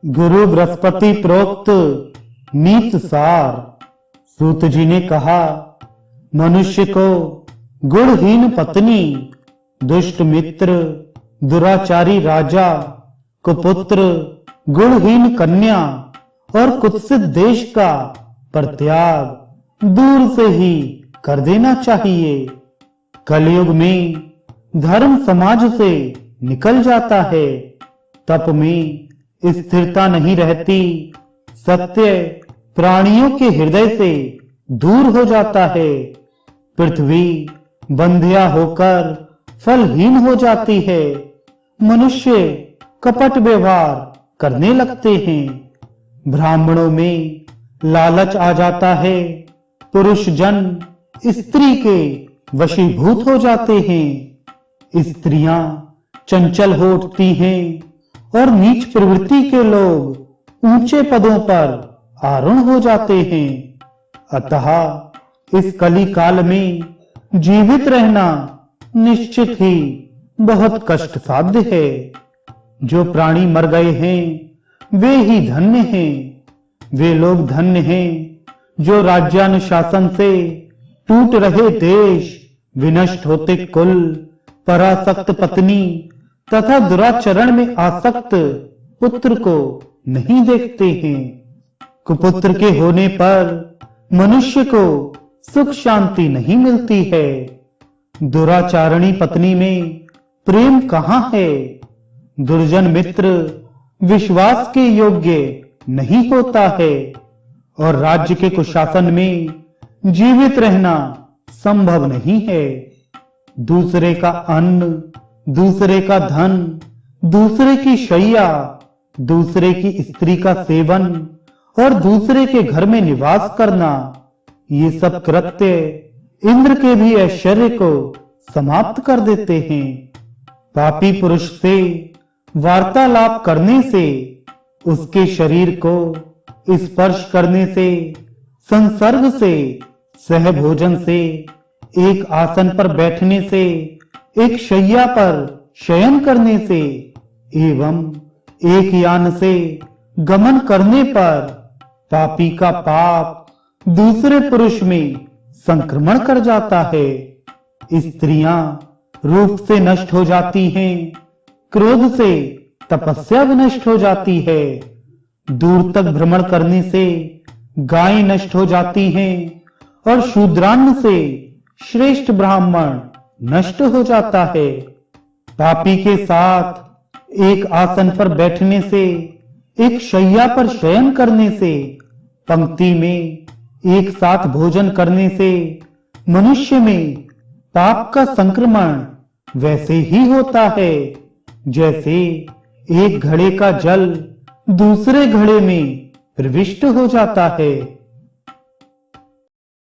गुरु बृहस्पति प्रोक्त नीत सार। सूत जी ने कहा, मनुष्य को गुणहीन पत्नी, दुष्ट मित्र, दुराचारी राजा, कुपुत्र, गुणहीन कन्या और कुत्सित देश का परित्याग दूर से ही कर देना चाहिए। कलयुग में धर्म समाज से निकल जाता है, तप में स्थिरता नहीं रहती, सत्य प्राणियों के हृदय से दूर हो जाता है, पृथ्वी बंध्या होकर फलहीन हो जाती है, मनुष्य कपट व्यवहार करने लगते हैं, ब्राह्मणों में लालच आ जाता है, पुरुष जन स्त्री के वशीभूत हो जाते हैं, स्त्रियां चंचल हो उठती हैं और नीच प्रवृत्ति के लोग ऊंचे पदों पर आरूढ़ हो जाते हैं। अतः इस कली काल में जीवित रहना निश्चित ही बहुत कष्ट साध्य है। जो प्राणी मर गए हैं वे ही धन्य हैं। वे लोग धन्य हैं जो राज्यानुशासन से टूट रहे देश, विनष्ट होते कुल, परासक्त पत्नी तथा दुराचरण में आसक्त पुत्र को नहीं देखते हैं। कुपुत्र के होने पर मनुष्य को सुख शांति नहीं मिलती है। दुराचारणी पत्नी में प्रेम कहाँ है? दुर्जन मित्र विश्वास के योग्य नहीं होता है और राज्य के कुशासन में जीवित रहना संभव नहीं है। दूसरे का अन्न, दूसरे का धन, दूसरे की शैया, दूसरे की स्त्री का सेवन और दूसरे के घर में निवास करना, ये सब कृत्य इंद्र के भी ऐश्वर्य को समाप्त कर देते हैं। पापी पुरुष से वार्तालाप करने से, उसके शरीर को स्पर्श करने से, संसर्ग से, सहभोजन से, एक आसन पर बैठने से, एक शैया पर शयन करने से एवं एक यान से गमन करने पर पापी का पाप दूसरे पुरुष में संक्रमण कर जाता है। स्त्रियां रूप से नष्ट हो जाती हैं, क्रोध से तपस्या विनष्ट हो जाती है, दूर तक भ्रमण करने से गाय नष्ट हो जाती हैं और शूद्रान्न से श्रेष्ठ ब्राह्मण नष्ट हो जाता है। पापी के साथ एक आसन पर बैठने से, एक शैया पर शयन करने से, पंक्ति में एक साथ भोजन करने से मनुष्य में पाप का संक्रमण वैसे ही होता है जैसे एक घड़े का जल दूसरे घड़े में प्रविष्ट हो जाता है।